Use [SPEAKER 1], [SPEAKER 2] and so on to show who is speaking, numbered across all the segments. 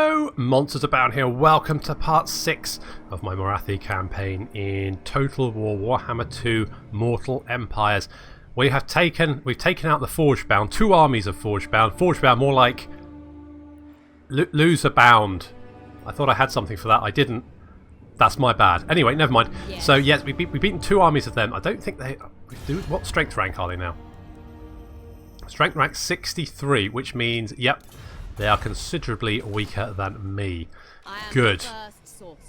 [SPEAKER 1] Hello, Monsters Abound here. Welcome to part 6 of my Morathi campaign in Total War Warhammer 2 Mortal Empires. We've taken out the Forgebound, 2 armies of Forgebound. Forgebound more like loser bound. I thought I had something for that, I didn't. That's my bad. Anyway, never mind. Yes. So yes, we've beaten 2 armies of them. I don't think they do. What strength rank are they now? Strength rank 63, which means, yep, they are considerably weaker than me. Good.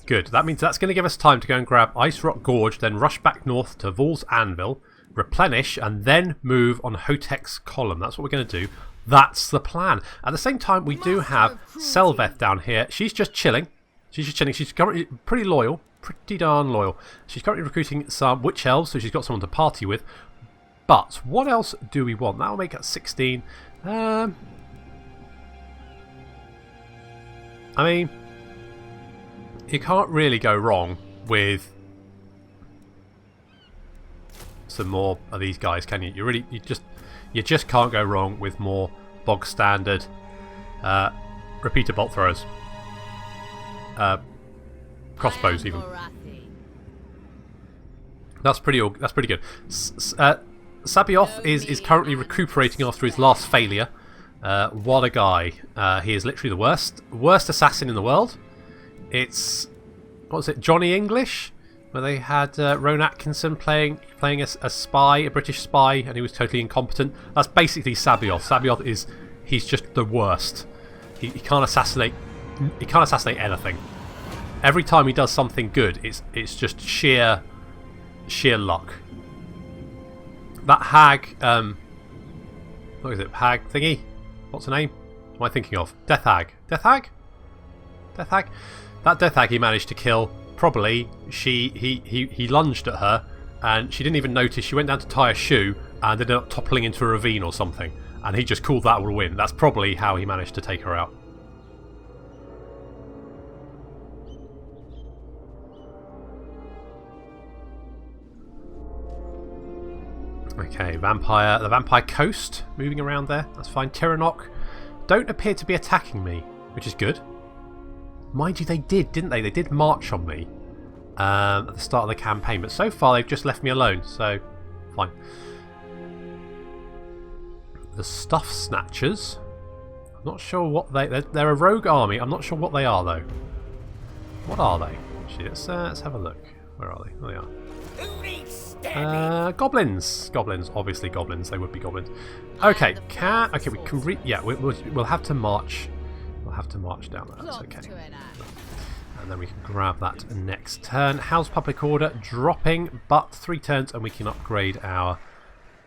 [SPEAKER 1] Good. That means that's going to give us time to go and grab Ice Rock Gorge, then rush back north to Vaul's Anvil, replenish, and then move on Hotek's Column. That's what we're going to do. That's the plan. At the same time, we do have Selveth down here. She's just chilling. She's currently pretty loyal. Pretty darn loyal. She's currently recruiting some Witch Elves, so she's got someone to party with. But what else do we want? That'll make it 16. I mean, you can't really go wrong with some more of these guys, can you? You just can't go wrong with more bog standard repeater bolt throwers, crossbows even. That's pretty good. Sabioth is currently recuperating after his last failure. What a guy. He is literally the worst assassin in the world. It's, what was it, Johnny English? Where they had Rowan Atkinson playing a spy, a British spy, and he was totally incompetent. That's basically Sabioth. Sabioth he's just the worst. He can't assassinate anything. Every time he does something good, it's just sheer luck. That hag, what is it, hag thingy? What's her name? What am I thinking of? Death Hag. Death Hag? Death Hag? That Death Hag he managed to kill. Probably he lunged at her and she didn't even notice. She went down to tie a shoe and ended up toppling into a ravine or something. And he just called that a win. That's probably how he managed to take her out. Okay, the Vampire Coast, moving around there. That's fine. Tiranoc don't appear to be attacking me, which is good. Mind you, they did, didn't they? They did march on me at the start of the campaign, but so far they've just left me alone, so fine. The Stuff Snatchers. I'm not sure what they're a rogue army. I'm not sure what they are though. What are they? Actually, let's have a look. Where are they? There they are. Goblins. Goblins. Obviously goblins. They would be goblins. Okay. We can we'll have to march. We'll have to march down there. That's okay. And then we can grab that next turn. How's public order? Dropping, but 3 turns, and we can upgrade our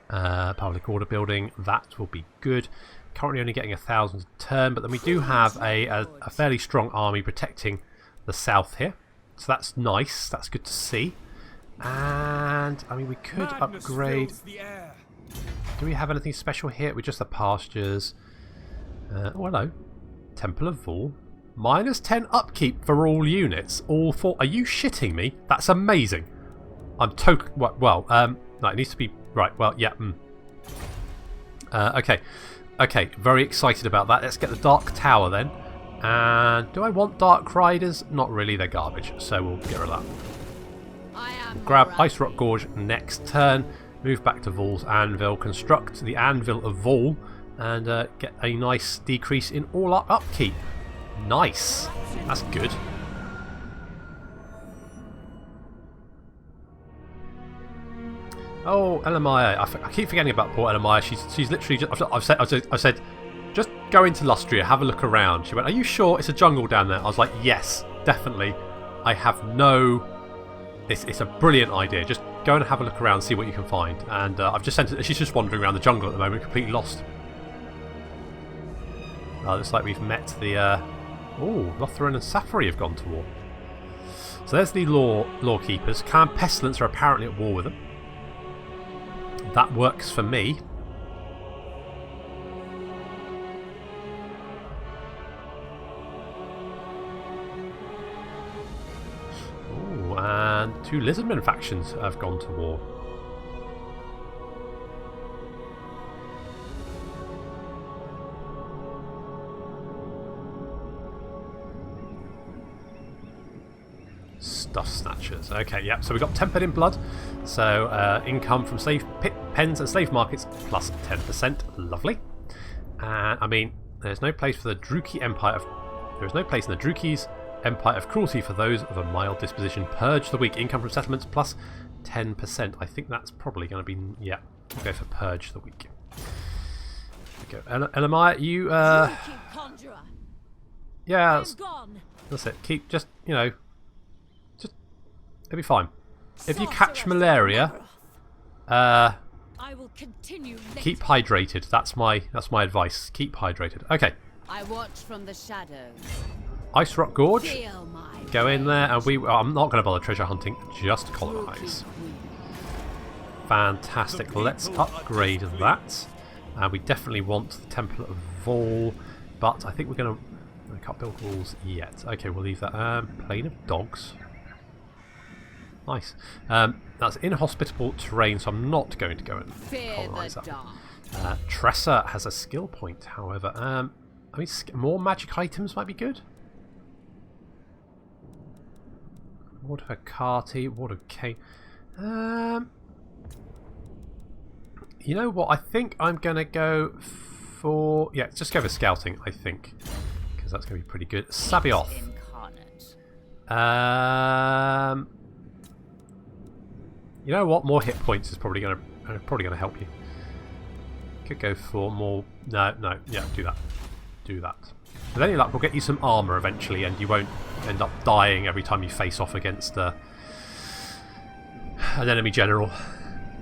[SPEAKER 1] public order building. That will be good. Currently only getting 1,000 a turn, but then we do have a fairly strong army protecting the south here. So that's nice. That's good to see. And I mean, we could upgrade. Do we have anything special here? We're just the pastures. Oh, hello. Temple of Vaul. -10 upkeep for all units. All 4. Are you shitting me? That's amazing. I'm total. Well, no, it needs to be right. Well, yeah. Okay. Okay. Very excited about that. Let's get the Dark Tower then. And do I want Dark Riders? Not really. They're garbage. So we'll get rid of that. Grab Ice Rock Gorge next turn, move back to Vaul's Anvil, construct the Anvil of Vaul, and get a nice decrease in all our upkeep. Nice. That's good. Oh, Elemire. I keep forgetting about poor Elemire. She's literally just. I've said, just go into Lustria, have a look around. She went, are you sure it's a jungle down there? I was like, yes, definitely. I have no. It's a brilliant idea. Just go and have a look around, see what you can find. And I've just sent it. She's just wandering around the jungle at the moment, completely lost. Looks like we've met the. Oh, Ulthuan and Safari have gone to war. So there's the law keepers. Clan Pestilence are apparently at war with them. That works for me. And 2 Lizardmen factions have gone to war. Dust Snatchers. Okay, yeah, so we got Tempered in Blood. So income from slave pens and slave markets plus 10%. Lovely. And I mean, there's no place for the Druki Empire of... There is no place in the Druki's Empire of Cruelty for those of a mild disposition. Purge the weak. Income from settlements plus 10%. I think that's probably going to be... Yeah, we'll go for Purge the weak. There we go. Elemire, you... Yeah, that's it. Keep just, you know... Just... It'll be fine. If you catch malaria...
[SPEAKER 2] I will continue
[SPEAKER 1] keep hydrated. That's my advice. Keep hydrated. Okay.
[SPEAKER 2] I watch from the shadows.
[SPEAKER 1] Ice Rock Gorge. Go in there, and I'm not going to bother treasure hunting. Just colonize. Fantastic. Let's upgrade that. And we definitely want the Temple of Vaul, but I think we're going to... I can't build walls yet. Okay, we'll leave that. Plain of Dogs. Meise. That's inhospitable terrain, so I'm not going to go and colonise that. Tressa has a skill point, however. I mean, more magic items might be good. Ward of Hecate, Ward of Cain. You know what? I think I'm going to go for... Yeah, just go for scouting, I think. Because that's going to be pretty good. Sabioth. You know what? More hit points is probably going to help you. Could go for more... No, yeah, do that. Do that. With any luck, we'll get you some armour eventually, and you won't end up dying every time you face off against an enemy general.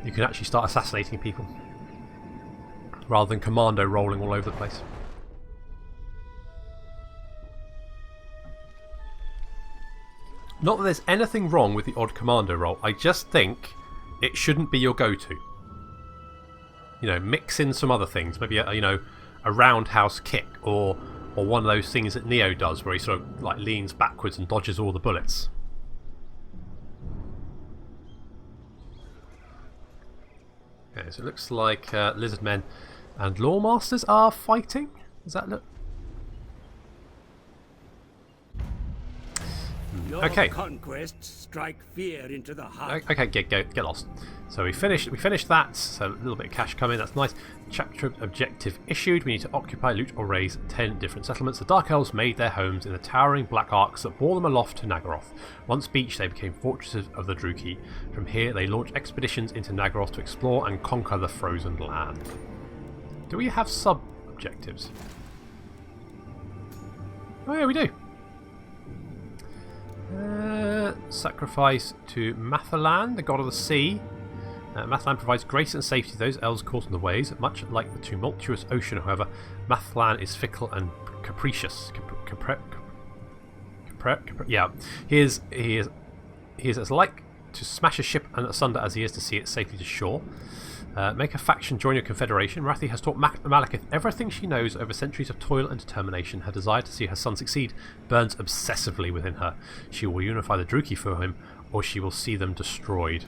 [SPEAKER 1] You can actually start assassinating people, rather than commando rolling all over the place. Not that there's anything wrong with the odd commando roll, I just think it shouldn't be your go-to. You know, mix in some other things, maybe a roundhouse kick, or one of those things that Neo does where he sort of like leans backwards and dodges all the bullets. Okay, so it looks like lizard men and lawmasters are fighting. Does that look... Okay.
[SPEAKER 3] Conquests strike fear into the heart.
[SPEAKER 1] Okay, get lost. So we finished that. So a little bit of cash coming. That's nice. Chapter objective issued. We need to occupy, loot, or raise 10 different settlements. The Dark Elves made their homes in the towering black arcs that bore them aloft to Naggaroth. Once beached, they became fortresses of the Druki. From here, they launched expeditions into Naggaroth to explore and conquer the frozen land. Do we have sub-objectives? Oh yeah, we do. Sacrifice to Mathalan, the god of the sea. Mathalan provides grace and safety to those elves caught on the ways. Much like the tumultuous ocean, however, Mathalan is fickle and capricious. Yeah, he is as like to smash a ship asunder as he is to see it safely to shore. Make a faction, join your confederation. Morathi has taught Malekith everything she knows over centuries of toil and determination. Her desire to see her son succeed burns obsessively within her. She will unify the Druki for him, or she will see them destroyed.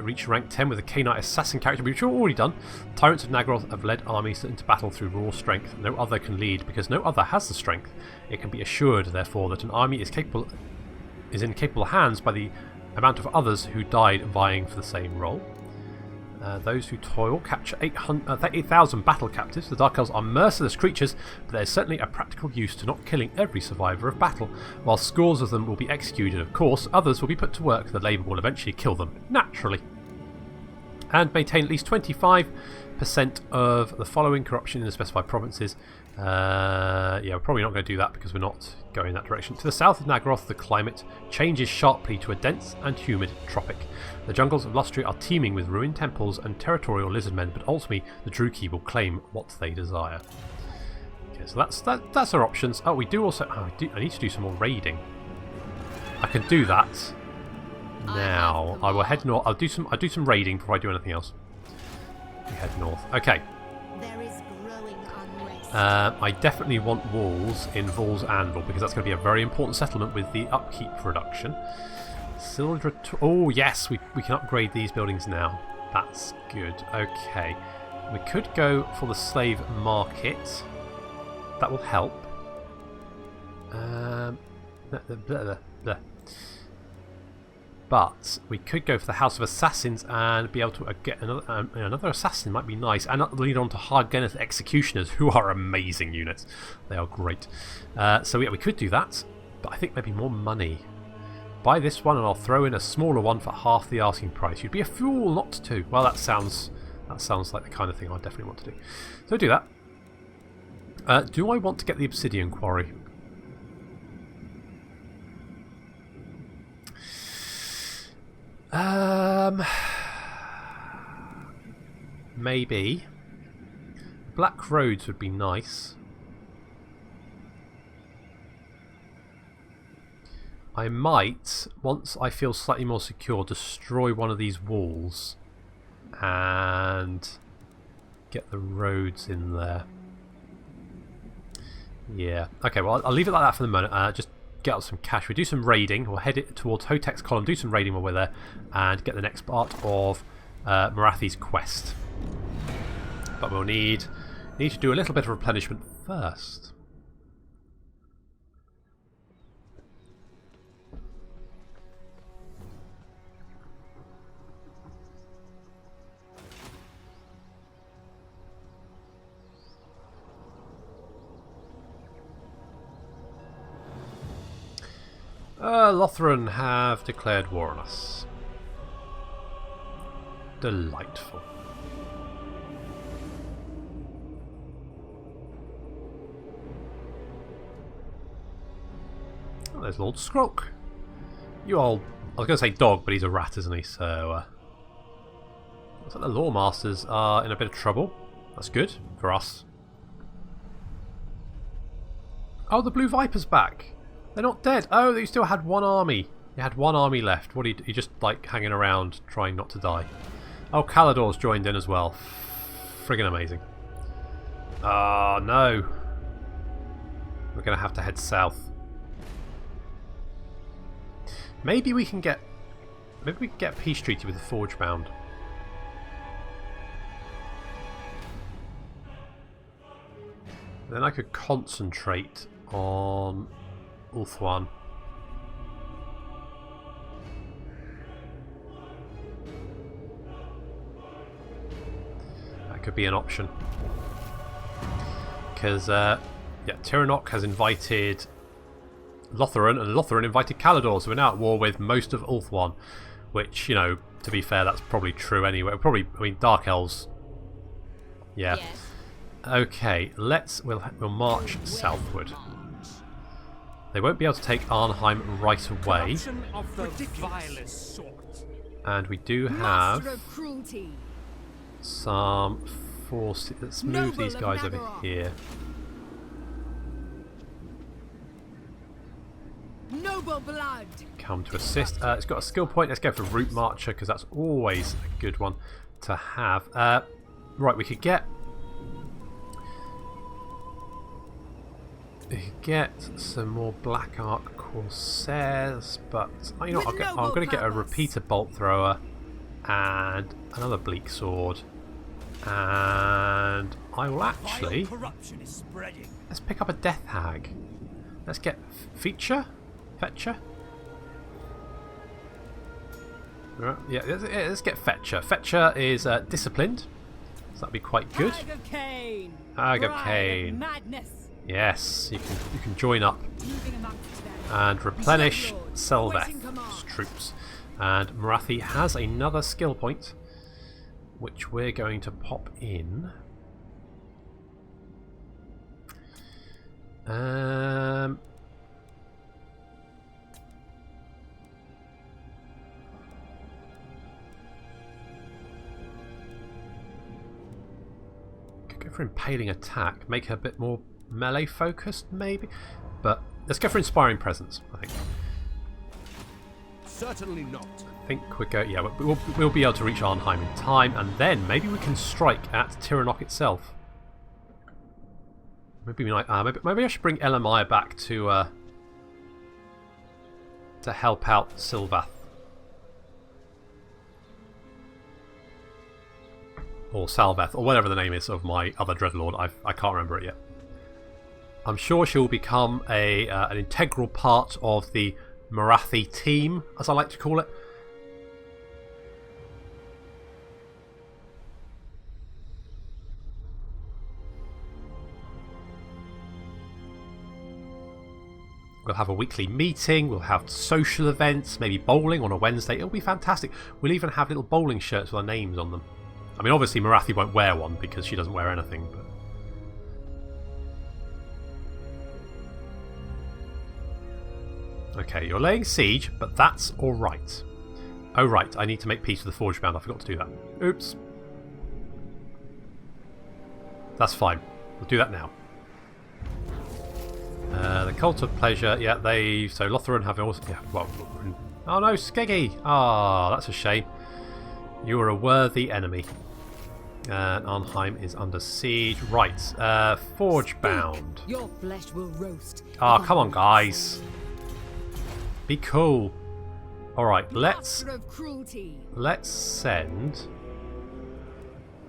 [SPEAKER 1] Reach rank 10 with a Cainite assassin character, which we've already done. Tyrants of Naggaroth have led armies into battle through raw strength. No other can lead, because no other has the strength. It can be assured, therefore, that an army is in capable hands by the amount of others who died vying for the same role. Those who toil capture 8,000 battle captives. The Dark Elves are merciless creatures, but there is certainly a practical use to not killing every survivor of battle. While scores of them will be executed, of course, others will be put to work. The labour will eventually kill them, naturally. And maintain at least 25% of the following corruption in the specified provinces. Yeah, we're probably not going to do that because we're not going in that direction. To the south of Naggaroth, the climate changes sharply to a dense and humid tropic. The jungles of Lustria are teeming with ruined temples and territorial lizardmen, but ultimately the Druki will claim what they desire. Okay, so that's our options. Oh, we do also... Oh, I need to do some more raiding. I can do that now. I will head north. I'll do some raiding before I do anything else. We head north. Okay. I definitely want walls in Vaul's Anvil because that's going to be a very important settlement with the upkeep reduction. Oh yes, we can upgrade these buildings now. That's good. Okay, we could go for the slave market. That will help. But we could go for the House of Assassins and be able to get another assassin. Might be nice, and lead on to Hargenneth Executioners, who are amazing units. They are great. So yeah, we could do that, but I think maybe more money. Buy this one, and I'll throw in a smaller one for half the asking price. You'd be a fool not to. Well, that sounds like the kind of thing I definitely want to do. So do that. Do I want to get the Obsidian Quarry? Maybe. Black Roads would be nice. I might, once I feel slightly more secure, destroy one of these walls and get the roads in there. Yeah. Okay, well, I'll leave it like that for the moment. Just get out some cash. We do some raiding. We'll head it towards Hotek's column, do some raiding while we're there, and get the next part of Morathi's quest. But we'll need to do a little bit of replenishment first. Ulthuan have declared war on us. Delightful. Oh, there's Lord Skrulk. You old... I was going to say dog, but he's a rat, isn't he? So, looks like the Law Masters are in a bit of trouble. That's good for us. Oh, the Blue Viper's back. They're not dead. Oh, you still had one army. You had one army left. What are you just like hanging around trying not to die? Oh, Calador's joined in as well. Friggin' amazing. Oh, no. We're going to have to head south. Maybe we can get a peace treaty with the Forgebound. Then I could concentrate on Ulthuan. That could be an option. Because, yeah, Tiranoc has invited Ulthuan, and Ulthuan invited Calador, so we're now at war with most of Ulthuan. Which, you know, to be fair, that's probably true anyway. Probably, I mean, Dark Elves. Yeah. Yes. Okay, we'll march southward. They won't be able to take Arnheim right away. And we do have some forces. Let's move these guys over here.
[SPEAKER 2] Noble blood.
[SPEAKER 1] Come to assist. It's got a skill point. Let's go for Root Marcher because that's always a good one to have. Right, we could get some more Black Ark Corsairs, but you know, I'm going to get a Repeater Bolt Thrower and another Bleak Sword, and I will actually let's pick up a Death Hag. Let's get Fetcher. Right, yeah, let's get Fetcher. Fetcher is disciplined, so that'd be quite good. Hag of Cain. Yes, you can join up and replenish Selveth's troops. And Morathi has another skill point, which we're going to pop in. Could go for Impaling Attack, make her a bit more melee focused maybe, but let's go for Inspiring Presence. I think.
[SPEAKER 4] Certainly not.
[SPEAKER 1] I think we're going. Yeah, we'll be able to reach Arnheim in time, and then maybe we can strike at Tiranoc itself. Maybe maybe I should bring Elemire back to help out Sylvath. Or Salveth, or whatever the name is of my other Dreadlord. I can't remember it yet. I'm sure she'll become an integral part of the Morathi team, as I like to call it, We'll have a weekly meeting. We'll have social events, maybe bowling on a Wednesday. It'll be fantastic. We'll even have little bowling shirts with our names on them. I mean, obviously Morathi won't wear one because she doesn't wear anything. But okay, you're laying siege, but that's all right. Oh right, I need to make peace with the Forge Bound. I forgot to do that. Oops. That's fine. We'll do that now. The Cult of Pleasure, yeah, so Lustria have also, yeah, well, oh no, Skeggy! Ah, that's a shame. You are a worthy enemy. Arnheim is under siege. Right, Forge Bound.
[SPEAKER 2] Your flesh will roast.
[SPEAKER 1] Ah, come on, guys. Be cool. Alright, let's send.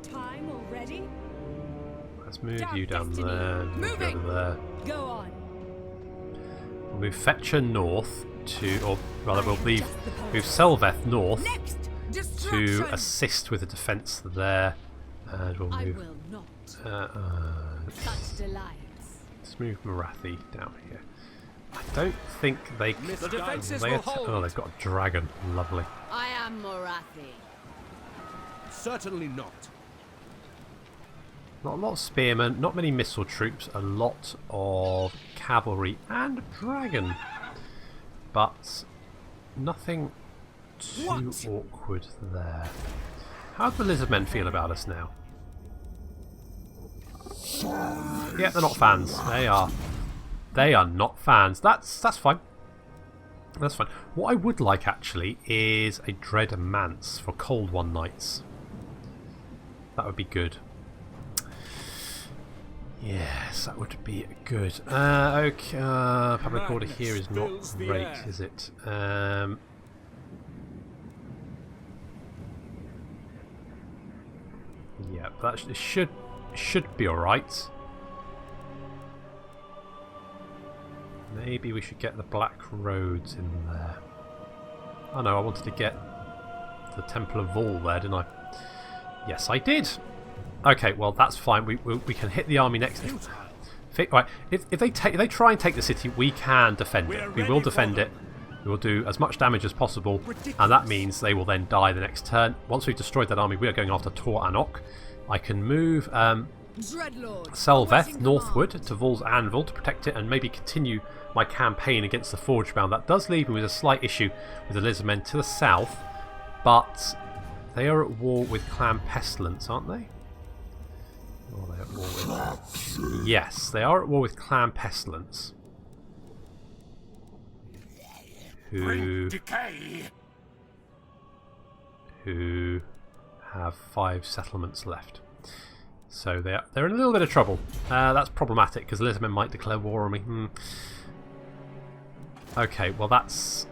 [SPEAKER 2] Time already?
[SPEAKER 1] Let's move you down there. Move you over there.
[SPEAKER 2] Go on.
[SPEAKER 1] We'll move Fetcher north to, or rather, we'll move Selveth north to assist with the defence there. And we'll move. Let's move Morathi down here. I don't think they can. Oh, they've got a dragon. Lovely.
[SPEAKER 2] I am Morathi.
[SPEAKER 4] Certainly not.
[SPEAKER 1] Not a lot of spearmen, not many missile troops, a lot of cavalry and dragon. But nothing too awkward there. How do the lizardmen feel about us now? Yeah, they're not fans. They are not fans. That's fine. That's fine. What I would like actually is a Dread Manse for Cold One nights. That would be good. Yes, that would be good. Okay, public order here is not great, is it? Yeah, that should be all right. Maybe we should get the Black Roads in there. Oh no, I wanted to get the Temple of Vaul there, didn't I? Yes, I did. Okay, well that's fine. We can hit the army next. Right, if they try and take the city, we can defend it. We will defend it. We will do as much damage as possible, and that means they will then die the next turn. Once we've destroyed that army, we are going after Tor Anok. I can move Selveth northward to Vaul's Anvil to protect it, and maybe continue my campaign against the Forge Bound. That does leave me with a slight issue with the Lizardmen to the south, but they are at war with Clan Pestilence, aren't they? Or are they at war with... Yes, they are at war with Clan Pestilence. Who have 5 settlements left. So they're in a little bit of trouble. That's problematic because the Lizardmen might declare war on me. Okay, well that's...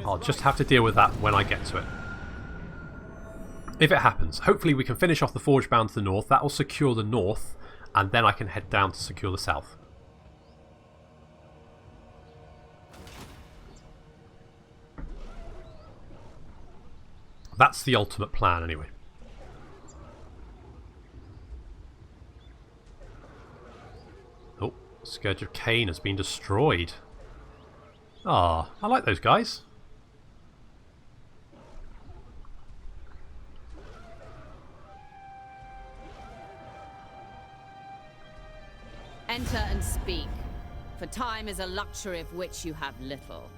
[SPEAKER 1] I'll just have to deal with that when I get to it. If it happens. Hopefully we can finish off the Forge Bound to the north. That will secure the north, and then I can head down to secure the south. That's the ultimate plan anyway. Oh, Scourge of Cain has been destroyed. Ah, I like those guys.
[SPEAKER 2] Enter and speak, for time is a luxury of which you have little.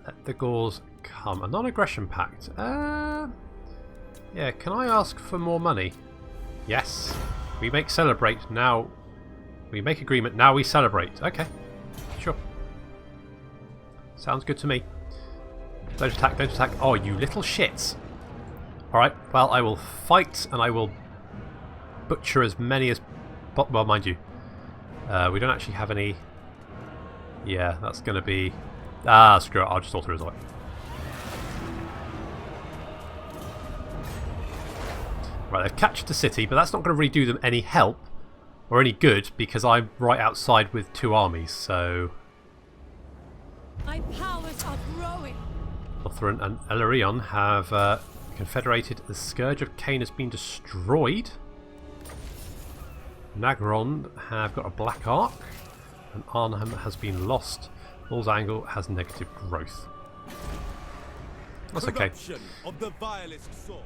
[SPEAKER 1] Let the Gauls come. A non-aggression pact. Yeah, can I ask for more money? Yes. We make celebrate, now... We make agreement, now we celebrate. Okay. Sure. Sounds good to me. Don't attack, don't attack. Oh, you little shits. Alright, well, I will fight and I will butcher as many as... Well, mind you, we don't actually have any... Yeah, that's going to be... Ah, screw it, I'll just alter his life. Right, they've captured the city, but that's not going to really do them any help or any good because I'm right outside with 2 armies, so...
[SPEAKER 2] My powers are growing.
[SPEAKER 1] Ulthuan and Elemire have confederated. The Scourge of Cain has been destroyed. Nagron have got a Black Arc. And Arnhem has been lost. Bull's Angle has negative growth. That's okay.
[SPEAKER 4] Corruption of the vilest sort.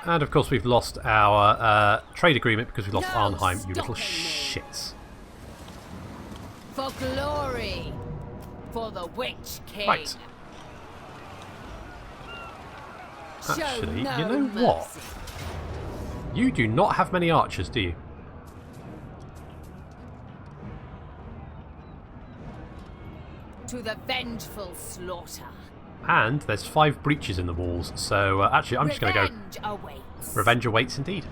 [SPEAKER 1] And of course we've lost our trade agreement because we've lost
[SPEAKER 2] No
[SPEAKER 1] Arnhem, you little
[SPEAKER 2] stopping me.
[SPEAKER 1] shits.
[SPEAKER 2] For glory. For the Witch King.
[SPEAKER 1] Right.
[SPEAKER 2] Show
[SPEAKER 1] Actually,
[SPEAKER 2] no
[SPEAKER 1] you know what?
[SPEAKER 2] mercy.
[SPEAKER 1] You do not have many archers, do you?
[SPEAKER 2] To the vengeful slaughter.
[SPEAKER 1] And there's 5 breaches in the walls, so actually I'm just going to go...
[SPEAKER 2] Revenge awaits.
[SPEAKER 1] Revenge awaits indeed.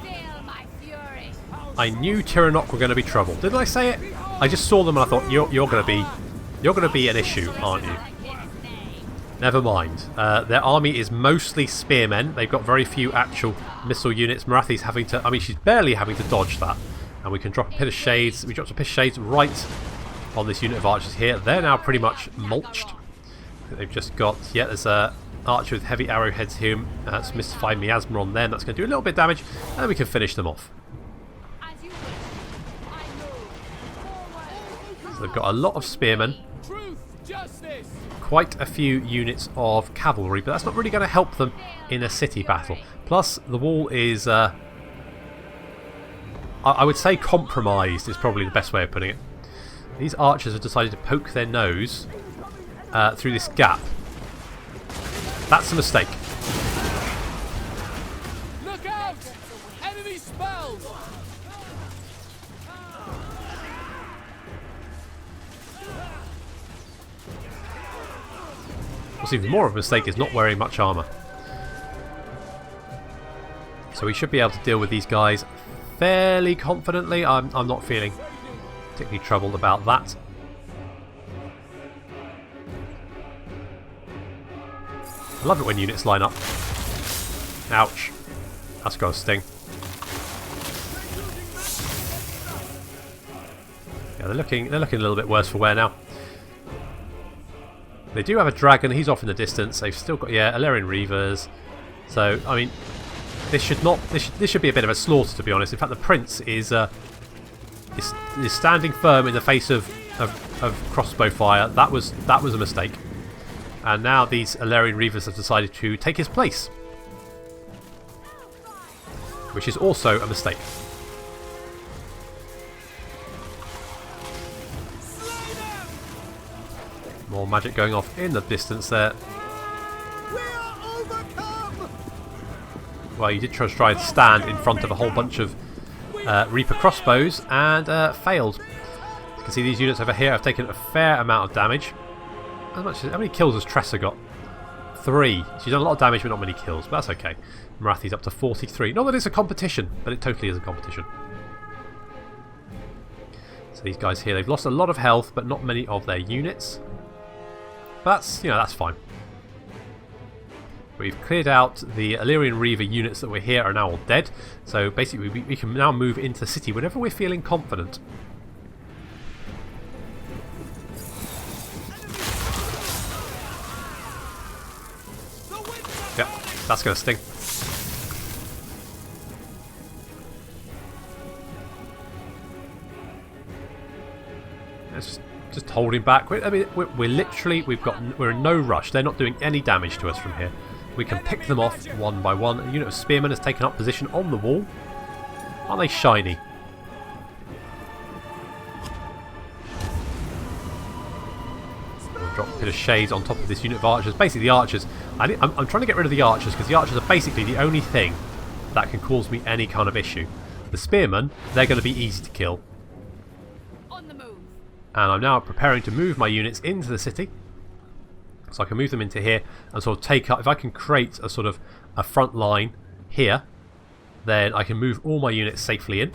[SPEAKER 2] Feel my fury.
[SPEAKER 1] I knew Tiranoc were going to be trouble. Didn't I say it? I just saw them and I thought, you're going to be an issue, aren't you? Never mind. Their army is mostly spearmen. They've got very few actual missile units. Morathi's having to... I mean, she's barely having to dodge that. And we can drop a pit of shades. We dropped a pit of shades right on this unit of archers here. They're now pretty much mulched. They've just got... Yeah, there's a archer with heavy arrowheads here. That's mystified miasma on them. That's going to do a little bit of damage. And then we can finish them off. So they've got a lot of spearmen.
[SPEAKER 4] Truth, justice.
[SPEAKER 1] Quite a few units of cavalry, but that's not really going to help them in a city battle. Plus, the wall is, I would say compromised is probably the best way of putting it. These archers have decided to poke their nose through this gap. That's a mistake.
[SPEAKER 4] Look out! Enemy spells!
[SPEAKER 1] What's even more of a mistake is not wearing much armour. So we should be able to deal with these guys fairly confidently. I'm not feeling particularly troubled about that. I love it when units line up. Ouch. That's got a sting. Yeah, they're looking a little bit worse for wear now. They do have a dragon. He's off in the distance. They've still got Illyrian Reavers. So I mean, this should be a bit of a slaughter, to be honest. In fact, the prince is standing firm in the face of crossbow fire. That was a mistake. And now these Illyrian Reavers have decided to take his place, which is also a mistake. More magic going off in the distance there.
[SPEAKER 4] We are overcome!
[SPEAKER 1] Well, you did try to stand in front of a whole bunch of Reaper crossbows and failed. You can see these units over here have taken a fair amount of damage. How many kills has Tressa got? 3. She's done a lot of damage but not many kills, but that's okay. Morathi's up to 43. Not that it's a competition, but it totally is a competition. So these guys here, they've lost a lot of health but not many of their units. But that's fine. We've cleared out the Illyrian Reaver units that were here are now all dead. So basically we can now move into the city whenever we're feeling confident. Yep, that's going to sting. It's just holding back. I mean, we're literally we're in no rush. They're not doing any damage to us from here. We can pick them off one by one. A unit of spearmen has taken up position on the wall. Aren't they shiny? We'll drop a bit of shades on top of this unit of archers. Basically, the archers. I'm trying to get rid of the archers because the archers are basically the only thing that can cause me any kind of issue. The spearmen, they're going to be easy to kill.
[SPEAKER 2] On the move.
[SPEAKER 1] And I'm now preparing to move my units into the city. So I can move them into here and sort of take up... If I can create a sort of a front line here, then I can move all my units safely in.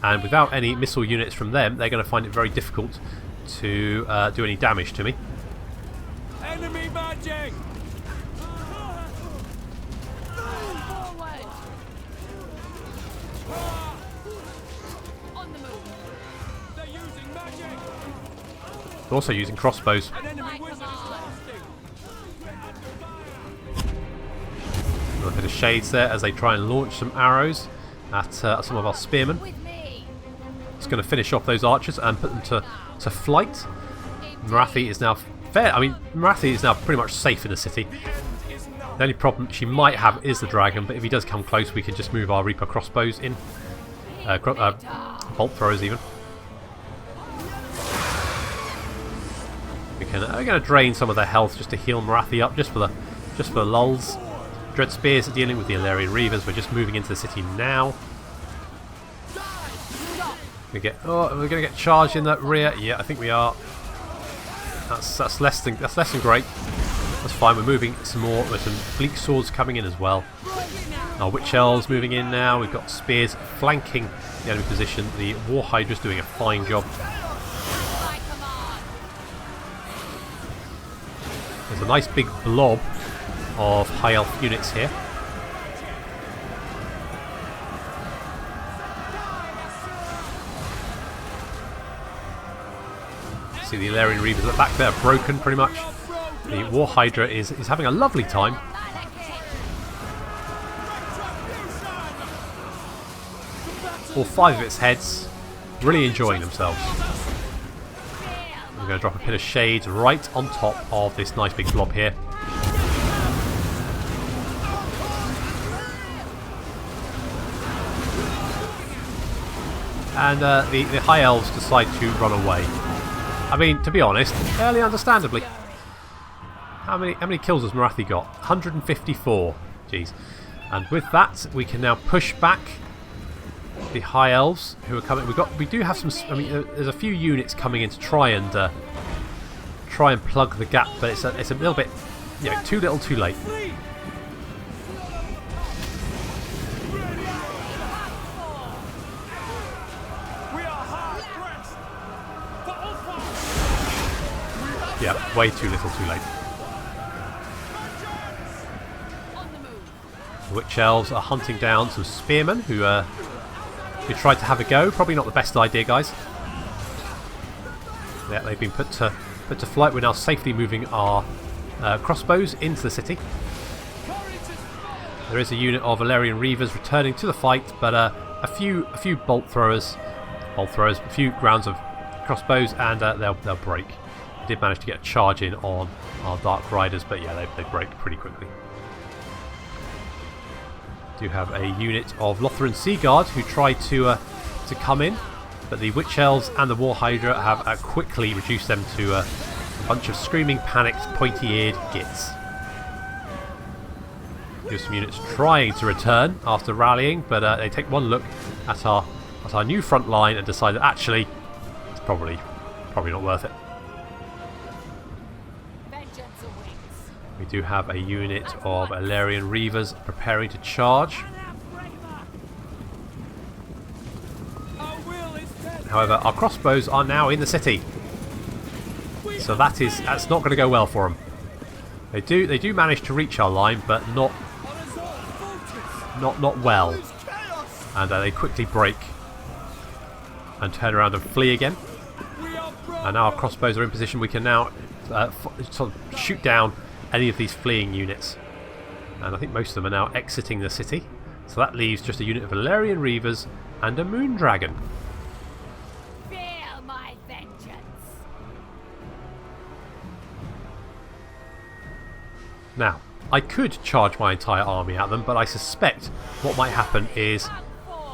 [SPEAKER 1] And without any missile units from them, they're going to find it very difficult to do any damage to me.
[SPEAKER 4] Enemy magic!
[SPEAKER 2] Forward. On the move.
[SPEAKER 4] They're using magic!
[SPEAKER 1] They're also using crossbows.
[SPEAKER 4] An enemy wizard is lasting!
[SPEAKER 1] A bit of shades there as they try and launch some arrows. at some of our spearmen. It's going to finish off those archers and put them to flight. Morathi is now Morathi is now pretty much safe in the city. The only problem she might have is the dragon, but if he does come close, we can just move our Reaper crossbows in. Bolt throwers even. We're going to drain some of their health just to heal Morathi up, just for the lulz. Dread Spears are dealing with the Illyrian Reavers. We're just moving into the city now. We're going to get charged in that rear. Yeah, I think we are. That's less than great. That's fine. We're moving some more. There's some bleak swords coming in as well. Our witch elves moving in now. We've got spears flanking the enemy position. The war hydra's doing a fine job. There's a nice big blob of high elf units here. See the Illyrian Reavers at the back there, broken pretty much. The War Hydra is having a lovely time. All 5 of its heads really enjoying themselves. We're going to drop a pin of shades right on top of this nice big blob here. And the High Elves decide to run away. I mean, to be honest, fairly understandably. How many kills has Morathi got? 154. Jeez. And with that, we can now push back the High Elves who are coming. We do have some. I mean, there's a few units coming in to try and plug the gap, but it's a little bit, too little, too late. Yeah, way too little, too late. The Witch Elves are hunting down some spearmen who tried to have a go. Probably not the best idea, guys. Yeah, they've been put to flight. We're now safely moving our crossbows into the city. There is a unit of Illyrian Reavers returning to the fight, but a few bolt throwers, a few rounds of crossbows, and they'll break. We did manage to get a charge in on our Dark Riders, but yeah, they break pretty quickly. Do have a unit of Luthran Sea Guard who tried to come in, but the Witch Elves and the War Hydra have quickly reduced them to a bunch of screaming, panicked, pointy-eared gits. There's some units trying to return after rallying, but they take one look at our new front line and decide that actually it's probably not worth it. We do have a unit of Illyrian Reavers preparing to charge. However, our crossbows are now in the city, so that's not going to go well for them. They do manage to reach our line, but not well, and they quickly break and turn around and flee again. And now our crossbows are in position. We can now sort of shoot down any of these fleeing units, and I think most of them are now exiting the city, so that leaves just a unit of Illyrian Reavers and a Moon Dragon.
[SPEAKER 2] Feel my vengeance.
[SPEAKER 1] Now, I could charge my entire army at them, but I suspect what might happen is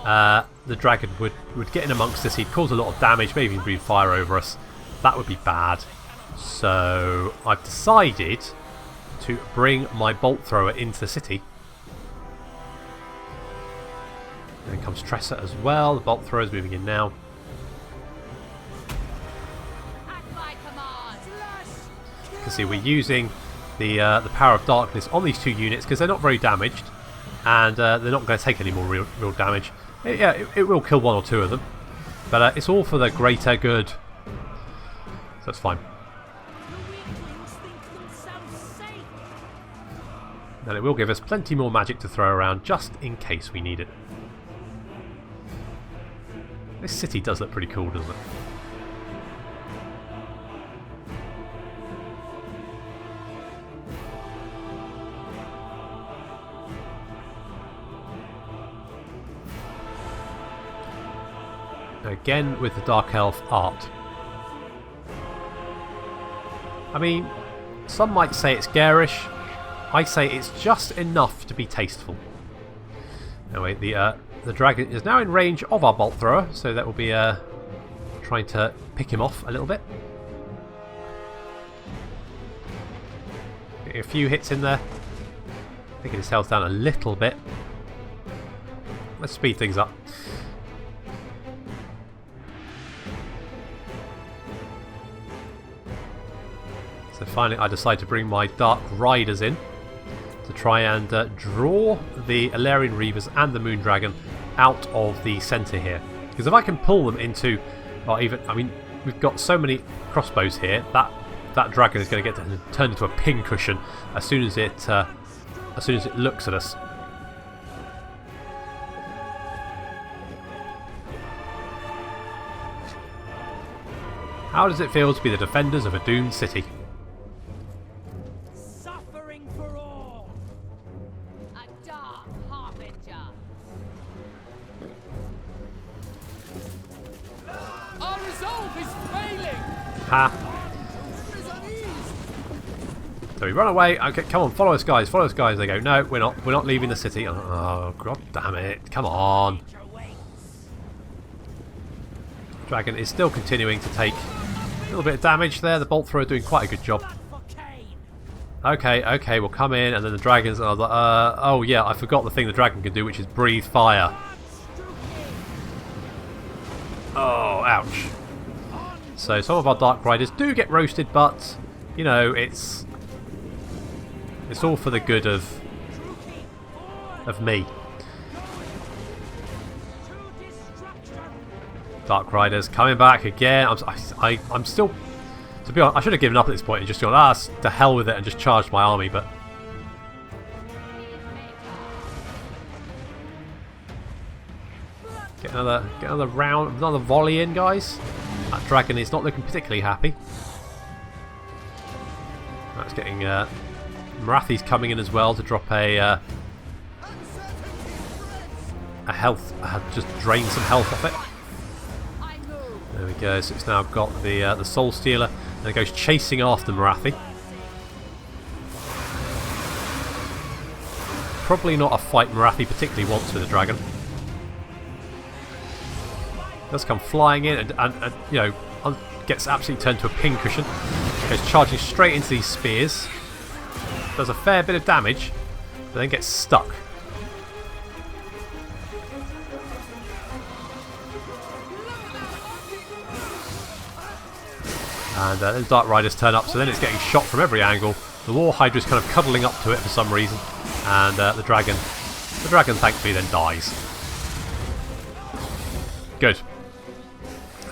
[SPEAKER 1] the dragon would get in amongst us, he'd cause a lot of damage, maybe even breathe fire over us. That would be bad. So I've decided to bring my bolt thrower into the city. Then comes Tressa as well. The bolt thrower is moving in now. You can see we're using the power of darkness on these two units because they're not very damaged, and they're not going to take any more real damage. It will kill one or two of them, but it's all for the greater good. So that's fine. And it will give us plenty more magic to throw around just in case we need it. This city does look pretty cool, doesn't it? Again with the Dark Elf art. I mean, some might say it's garish. I say it's just enough to be tasteful. Anyway, the dragon is now in range of our bolt thrower, so that will be trying to pick him off a little bit. Getting a few hits in there. Taking his health down a little bit. Let's speed things up. So finally I decide to bring my Dark Riders in to try and draw the Elarian Reavers and the Moon Dragon out of the centre here. Because if I can pull them into, or even, I mean, we've got so many crossbows here, that dragon is going to get turned into a pincushion as soon as it looks at us. How does it feel to be the defenders of a doomed city?
[SPEAKER 4] Suffering for all.
[SPEAKER 2] A dark harbinger.
[SPEAKER 4] Our resolve is failing.
[SPEAKER 1] Ha! So we run away. Okay, come on, follow us, guys. Follow us, guys. They go, no, we're not. We're not leaving the city. Oh, god damn it! Come on. Dragon is still continuing to take a little bit of damage there. The bolt thrower doing quite a good job. Okay, we'll come in, and then the dragons. Oh yeah, I forgot the thing the dragon can do, which is breathe fire. Oh, ouch. So some of our Dark Riders do get roasted, but you know, it's all for the good of me. Dark Riders coming back again. I'm still, to be honest, I should have given up at this point and just gone, to hell with it, and just charged my army, but get another round, another volley in, guys. That dragon is not looking particularly happy. That's getting Morathi's coming in as well to drop a health, just drain some health off it. There we go. So it's now got the Soul Stealer, and it goes chasing after Morathi. Probably not a fight Morathi particularly wants with a dragon. Does come flying in and you know, gets absolutely turned to a pincushion. Goes charging straight into these spears. Does a fair bit of damage, but then gets stuck. And then Dark Riders turn up, so then it's getting shot from every angle. The War Hydra is kind of cuddling up to it for some reason, and the dragon thankfully then dies. Good.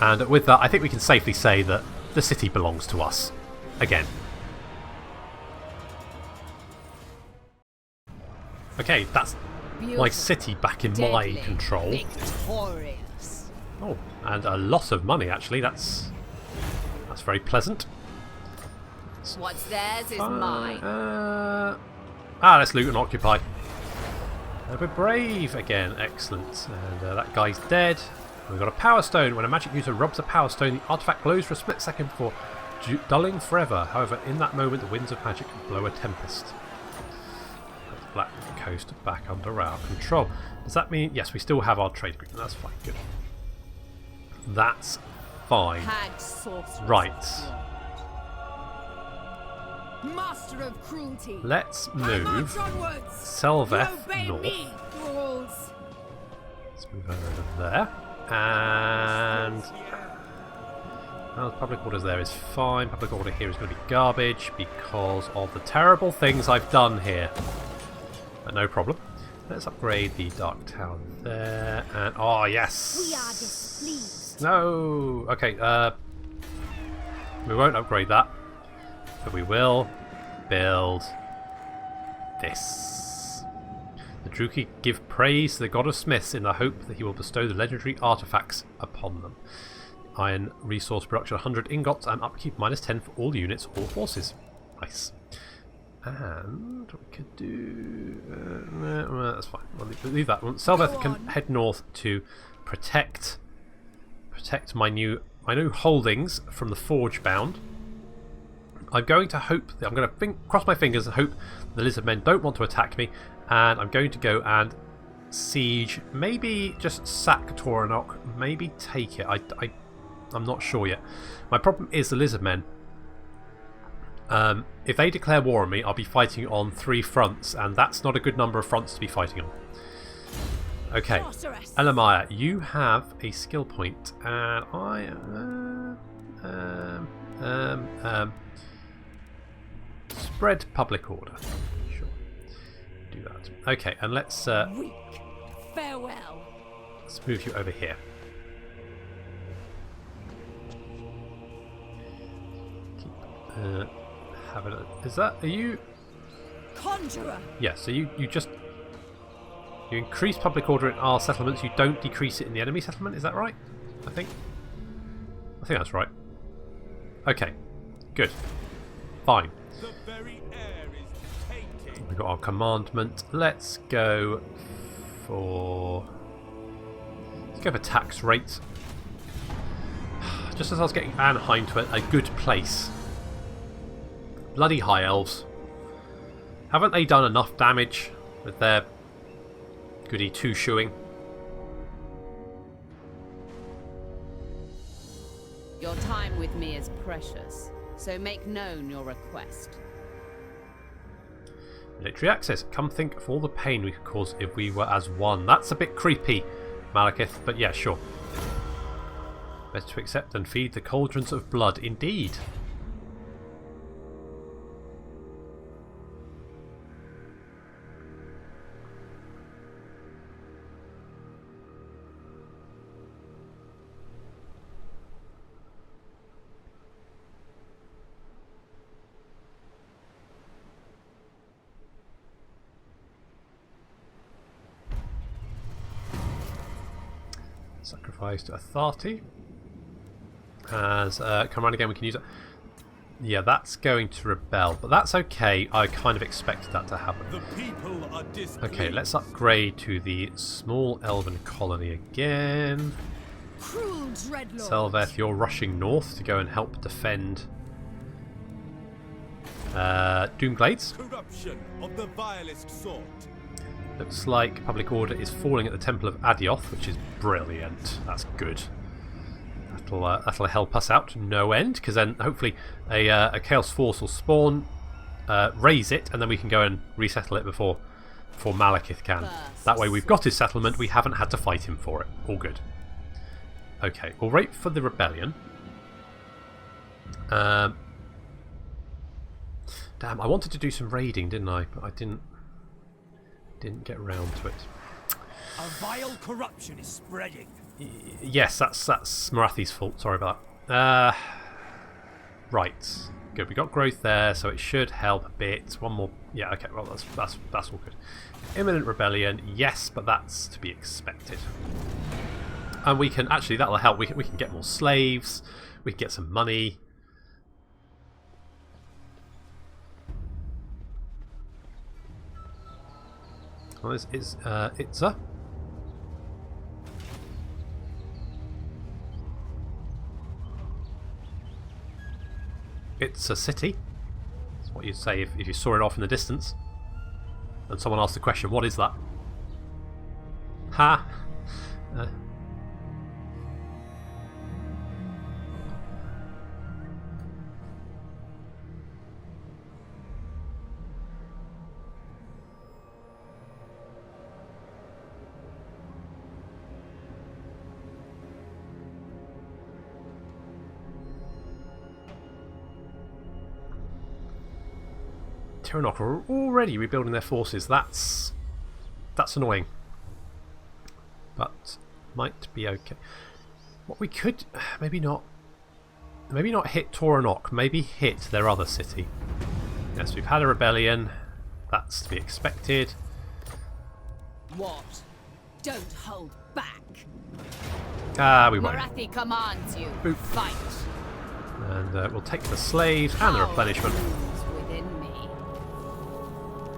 [SPEAKER 1] And with that, I think we can safely say that the city belongs to us. Again. Okay, that's my city back in my control.
[SPEAKER 2] Victorious.
[SPEAKER 1] Oh, and a lot of money actually. That's very pleasant.
[SPEAKER 2] What's theirs is mine.
[SPEAKER 1] Let's loot and occupy. We're brave again. Excellent. And that guy's dead. We've got a power stone. When a magic user rubs a power stone, the artifact glows for a split second before dulling forever. However, in that moment, the winds of magic can blow a tempest. That's Black Coast back under our control. Does that mean... Yes, we still have our trade agreement. That's fine. Good. That's fine. Right.
[SPEAKER 5] Master of cruelty.
[SPEAKER 1] Let's move Selveth north. Let's move over there. And public orders there is fine. Public order here is going to be garbage because of the terrible things I've done here. But no problem. Let's upgrade the Dark Tower there. And oh yes.
[SPEAKER 5] We are displeased.
[SPEAKER 1] No. Okay. We won't upgrade that, but we will build this. The Druki give praise to the god of smiths in the hope that he will bestow the legendary artifacts upon them. Iron resource production 100 ingots and upkeep -10 for all units or forces. Nice. And we could do... that's fine. We'll leave that one. Selveth can head north to protect protect my new holdings from the Forge Bound. I'm going to hope that I'm going to cross my fingers and hope the lizard men don't want to attack me, and I'm going to go and siege, maybe just sack Toranok, maybe take it. I'm not sure yet. My problem is the lizard men. If they declare war on me, I'll be fighting on 3 fronts, and that's not a good number of fronts to be fighting on. Okay, Elemire, you have a skill point, and I spread public order. Sure, do that. Okay, and let's
[SPEAKER 5] Farewell.
[SPEAKER 1] let's move you over here. Keep having a, are you?
[SPEAKER 5] Conjurer.
[SPEAKER 1] Yeah, so you increase public order in our settlements, you don't decrease it in the enemy settlement, is that right? I think that's right. Okay, good. Fine.
[SPEAKER 4] The very air is tainted.
[SPEAKER 1] We've got our commandment. Let's go for tax rate. Just as I was getting Anaheim to a good place. Bloody High Elves. Haven't they done enough damage with their goody 2-shoeing?
[SPEAKER 2] Your time with me is precious, so make known your request.
[SPEAKER 1] Military access. Come think of all the pain we could cause if we were as one. That's a bit creepy, Malekith, but yeah, sure. Best to accept and feed the cauldrons of blood. Indeed. Sacrifice to Authority. As command again, we can use it. Yeah, that's going to rebel, but that's okay. I kind of expected that to happen.
[SPEAKER 4] The people are displeased.
[SPEAKER 1] Okay, let's upgrade to the small elven colony again.
[SPEAKER 5] Cruel dreadlord.
[SPEAKER 1] Selveth, you're rushing north to go and help defend Doomglades.
[SPEAKER 4] Corruption of the vilest sort.
[SPEAKER 1] Looks like public order is falling at the Temple of Adioth, which is brilliant. That's good. That'll help us out no end, because then hopefully a Chaos Force will spawn, raise it, and then we can go and resettle it before Malekith can. That way we've got his settlement, we haven't had to fight him for it. All good. Okay, we'll wait for the rebellion. Damn, I wanted to do some raiding, didn't I? But I didn't get round to it.
[SPEAKER 3] A vile corruption is spreading.
[SPEAKER 1] Yes, that's Morathi's fault. Sorry about that. Right, good. We got growth there, so it should help a bit. One more. Yeah, okay. Well, that's all good. Imminent rebellion, yes, but that's to be expected. And we can actually that'll help. We can get more slaves. We can get some money. Well, it's Itza. It's a city. That's what you'd say if you saw it off in the distance. And someone asked the question, what is that? Ha! Toranok are already rebuilding their forces. That's annoying, but might be okay. What we could maybe not hit Toranok. Maybe hit their other city. Yes, we've had a rebellion. That's to be expected.
[SPEAKER 2] What? Don't hold back.
[SPEAKER 1] We won't.
[SPEAKER 2] Morathi commands you.
[SPEAKER 1] Boop.
[SPEAKER 2] Fight.
[SPEAKER 1] And we'll take the slaves and the replenishment.
[SPEAKER 2] Within me.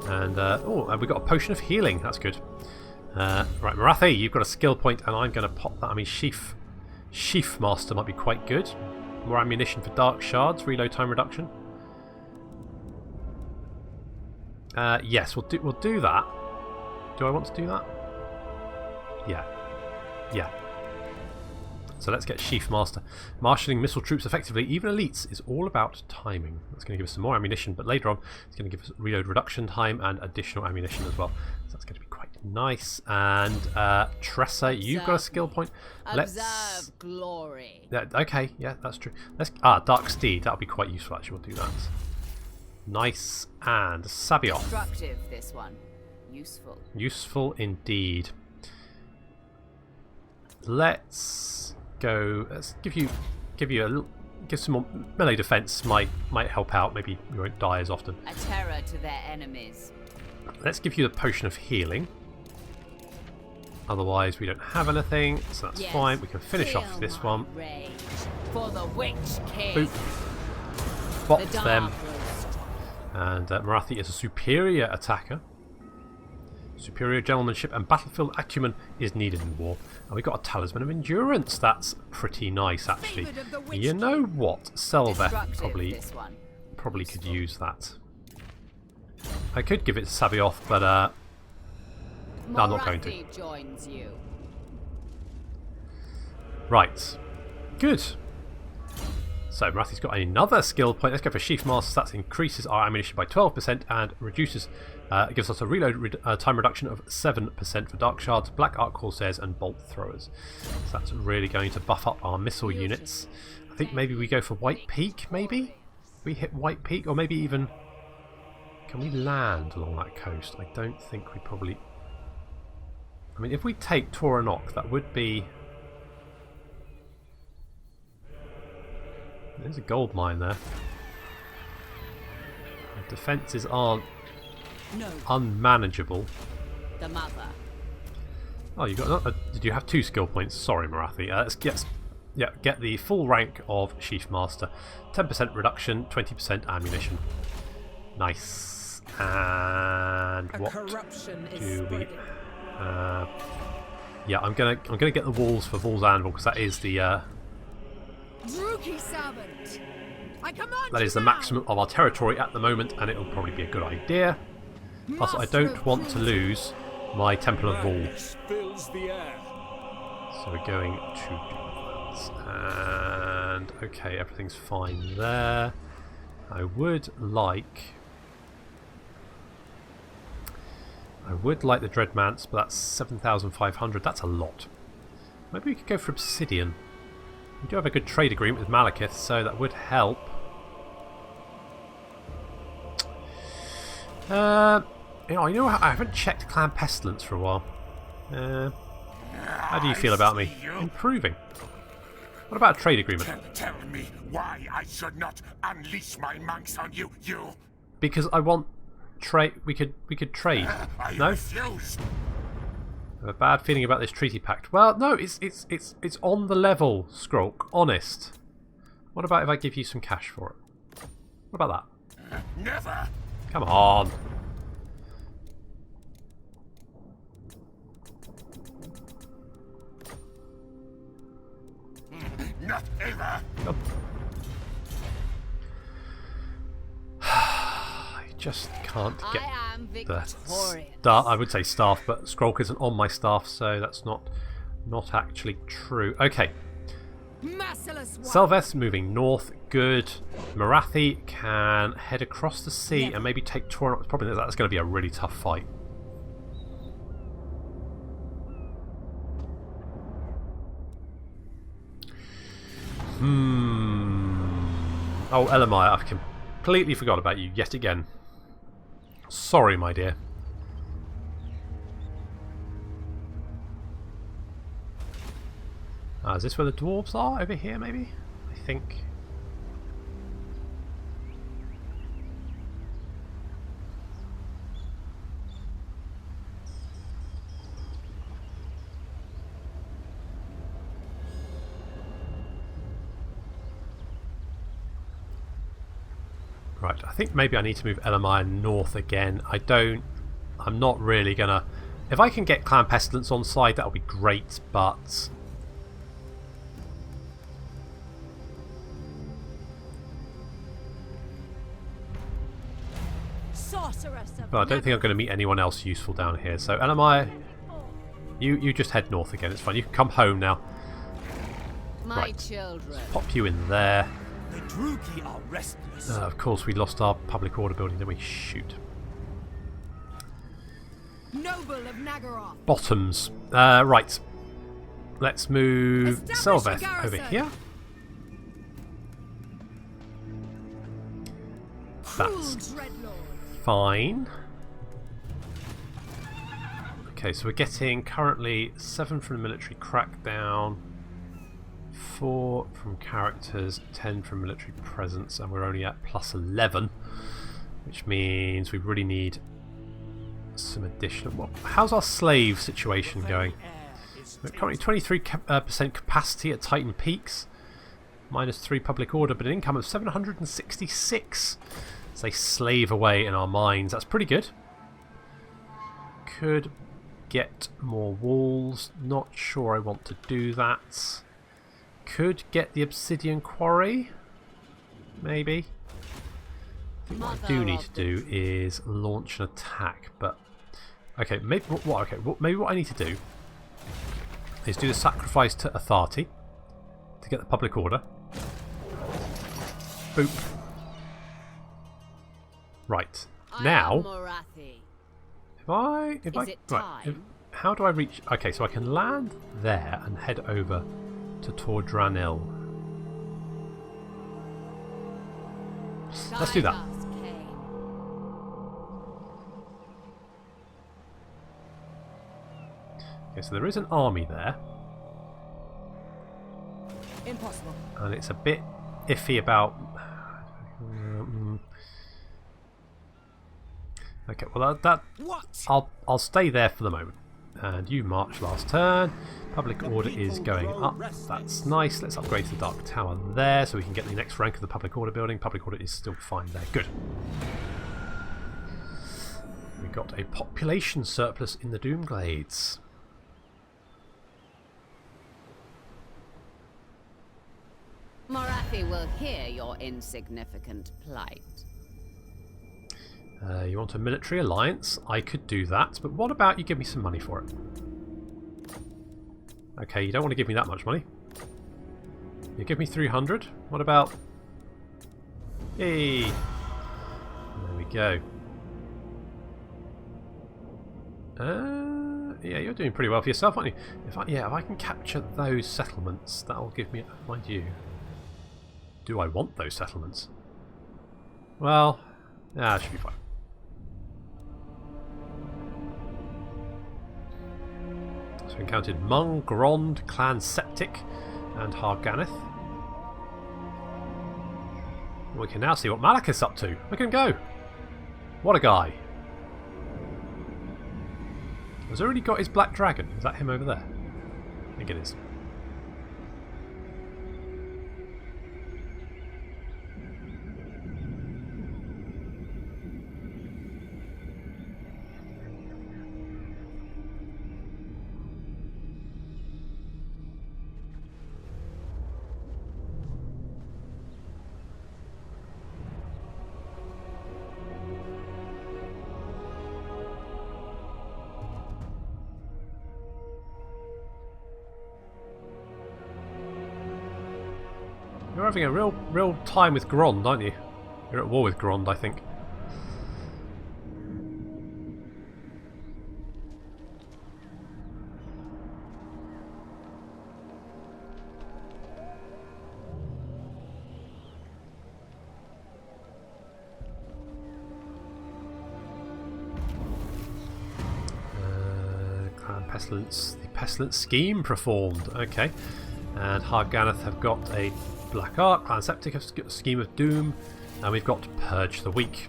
[SPEAKER 1] And and we got a potion of healing. That's good. Right, Morathi, you've got a skill point, and I'm going to pop that. I mean, Sheaf Sheath Master might be quite good. More ammunition for dark shards, reload time reduction. Yes, we'll do that. Do I want to do that? Yeah. Yeah. So let's get Sheath Master. Marshalling missile troops effectively, even elites, is all about timing. That's going to give us some more ammunition, but later on it's going to give us reload reduction time and additional ammunition as well. So that's going to be quite nice. And Tressa, you've got a skill point.
[SPEAKER 2] Observe glory.
[SPEAKER 1] Yeah, okay, yeah, that's true. Let's Dark Steed. That'll be quite useful actually. We'll do that. Nice. And Sabioth.
[SPEAKER 2] Constructive, this one. Useful.
[SPEAKER 1] Useful indeed. Let's go. Let's give some more melee defense. Might help out. Maybe you won't die as often.
[SPEAKER 2] A terror to their enemies.
[SPEAKER 1] Let's give you the potion of healing. Otherwise, we don't have anything, so that's fine. We can finish off this one.
[SPEAKER 2] Rage for the Witch King.
[SPEAKER 1] Boop. Bot them. And Morathi is a superior attacker. Superior gentlemanship and battlefield acumen is needed in war. And we got a talisman of endurance. That's pretty nice, actually. You know what? Selveth probably could use that. I could give it to Sabioth, but no, I'm not going to.
[SPEAKER 2] Joins you.
[SPEAKER 1] Right. Good. So Morathi's got another skill point. Let's go for Sheath Master. That increases our ammunition by 12% and reduces, gives us a reload time reduction of 7% for Dark Shards, Black Arc Corsairs, and Bolt Throwers. So that's really going to buff up our missile units. I think maybe we go for White Peak. Maybe we hit White Peak, or maybe even can we land along that coast? I don't think we probably. I mean, if we take Toranok, that would be. There's a gold mine there. The defences aren't unmanageable.
[SPEAKER 2] The mother.
[SPEAKER 1] Oh, you got. Did you have 2 skill points? Sorry, Morathi. Let's get the full rank of Sheath Master. 10% reduction, 20% ammunition. Nice. And what do we? Yeah, I'm gonna get the walls for Vaul's Anvil because that is the. That is the maximum of our territory at the moment, and it will probably be a good idea. Plus, I don't want to lose my Temple of Vaul. So we're going to do that. And okay, everything's fine there. I would like the Dreadmance, but that's 7,500. That's a lot. Maybe we could go for Obsidian. We do have a good trade agreement with Malekith, so that would help. You know, I haven't checked Clan Pestilence for a while. How do you feel about me? Improving. What about a trade agreement?
[SPEAKER 6] Tell me why I should not unleash my monks on you,
[SPEAKER 1] Because I want trade. We could trade. No.
[SPEAKER 6] Refuse.
[SPEAKER 1] I have a bad feeling about this treaty pact. Well, no, it's on the level, Skrulk. Honest. What about if I give you some cash for it? What about that?
[SPEAKER 6] Never.
[SPEAKER 1] Come on.
[SPEAKER 6] Not ever.
[SPEAKER 1] God. I just can't get the staff. I would say staff, but Skrulk isn't on my staff, so that's not actually true. Okay. Selveth's moving north. Good. Morathi can head across the sea and maybe take Toranok. Probably that's going to be a really tough fight. Oh, Elemire, I've completely forgot about you yet again. Sorry, my dear. Is this where the dwarves are? Over here, maybe? I think. Right, I think maybe I need to move Elemire north again. I'm not really gonna. If I can get Clan Pestilence on side, that'll be great, but
[SPEAKER 5] sorceress of
[SPEAKER 1] But I don't think I'm going to meet anyone else useful down here. So Elemire, you just head north again. It's fine. You can come home now.
[SPEAKER 2] My
[SPEAKER 1] Right.
[SPEAKER 2] children.
[SPEAKER 1] Pop you in there.
[SPEAKER 3] The Druki are restless.
[SPEAKER 1] Of course, we lost our public order building, didn't we? Shoot.
[SPEAKER 5] noble of Nagaroth.
[SPEAKER 1] Bottoms. Right. Let's move
[SPEAKER 5] Establish a
[SPEAKER 1] Selveth over
[SPEAKER 5] garrison.
[SPEAKER 1] here.
[SPEAKER 5] Cruel
[SPEAKER 1] That's
[SPEAKER 5] dreadlord.
[SPEAKER 1] fine. Okay, so we're getting currently 7 from the military crackdown, 4 from characters, 10 from military presence, and we're only at plus 11, which means we really need some additional... Well, how's our slave situation going? We're currently 23% capacity at Titan Peaks, minus 3 public order, but an income of 766. So they slave away in our mines. That's pretty good. Could get more walls. Not sure I want to do that. Could get the obsidian quarry. Maybe. I think what I do need to do is launch an attack. But okay, maybe maybe what I need to do is do the sacrifice to Authority to get the public order. Boop. Right. Now,
[SPEAKER 2] Morathi.
[SPEAKER 1] how do I reach? Okay, so I can land there and head over to Tordranil. Let's do that.
[SPEAKER 2] Guide us, Cain.
[SPEAKER 1] Okay, so there is an army there,
[SPEAKER 5] Impossible.
[SPEAKER 1] and it's a bit iffy about. Okay, well that
[SPEAKER 3] What?
[SPEAKER 1] I'll stay there for the moment. And you march last turn. Public order is going up. That's nice. Let's upgrade to the Dark Tower there so we can get the next rank of the public order building. Public order is still fine there. Good. We got a population surplus in the Doomglades.
[SPEAKER 2] Morathi will hear your insignificant plight.
[SPEAKER 1] You want a military alliance? I could do that, but what about you give me some money for it? Okay, you don't want to give me that much money. You give me 300. What about... Hey! There we go. Yeah, you're doing pretty well for yourself, aren't you? If I can capture those settlements, that'll give me... Mind you, do I want those settlements? Well, yeah, it should be fine. So we encountered Mung, Grond, Clan Septic, and Harganeth. We can now see what Malekith's up to. Look at him go! What a guy! Has already got his black dragon. Is that him over there? I think it is. You're having a real time with Grond, aren't you? You're at war with Grond, I think. Clan Pestilence. The Pestilence scheme performed. Okay. And Harganeth have got a Black Ark, Clan Septic have got a Scheme of Doom, and we've got Purge the Weak,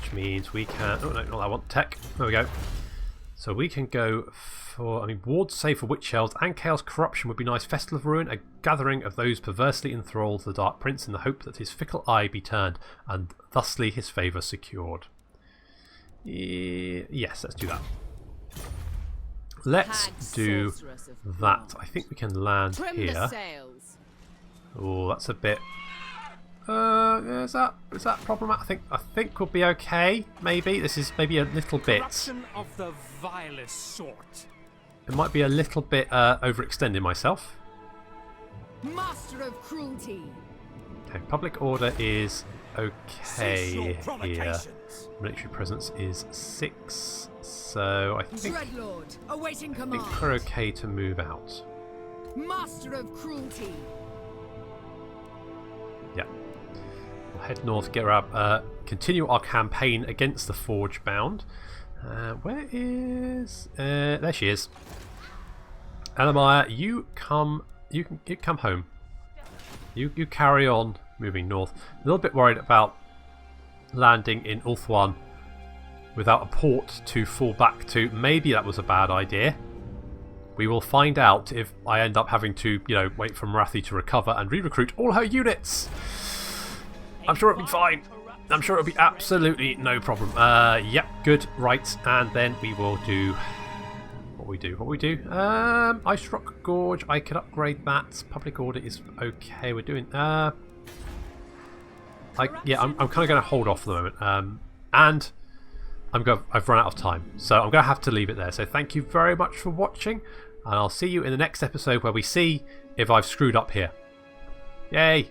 [SPEAKER 1] which means we can... Oh no, not that one. Tech. There we go. So we can go for... I mean, Ward save for Witch Elves and Chaos Corruption would be nice. Festival of Ruin, a gathering of those perversely enthralled to the Dark Prince in the hope that his fickle eye be turned, and thusly his favour secured. Yes, let's do that. Let's do that. I think we can land
[SPEAKER 2] Trim
[SPEAKER 1] here.
[SPEAKER 2] the sails.
[SPEAKER 1] Oh, that's a bit Is that problematic? I think we'll be okay. Maybe this is maybe a little bit.
[SPEAKER 3] Corruption of the vilest sort.
[SPEAKER 1] It might be a little bit overextending myself.
[SPEAKER 5] Master of cruelty.
[SPEAKER 1] Okay, public order is
[SPEAKER 3] Cease your
[SPEAKER 1] okay here.
[SPEAKER 3] provocations.
[SPEAKER 1] Military presence is 6, so I think
[SPEAKER 5] Dreadlord, awaiting command.
[SPEAKER 1] we're okay to move out.
[SPEAKER 5] Master of cruelty.
[SPEAKER 1] Yeah. We'll head north, get our continue our campaign against the Forge Bound. Where is? There she is. Elemire, you come home. You carry on moving north. A little bit worried about landing in Ulthuan without a port to fall back to. Maybe that was a bad idea. We will find out if I end up having to, wait for Morathi to recover and re-recruit all her units. I'm sure it'll be fine. I'm sure it'll be absolutely no problem. Yep, good, right, and then we will do what we do. Ice Rock Gorge. I could upgrade that. Public order is okay. We're doing. I'm kind of going to hold off for the moment. And I've run out of time, so I'm going to have to leave it there. So thank you very much for watching, and I'll see you in the next episode where we see if I've screwed up here. Yay!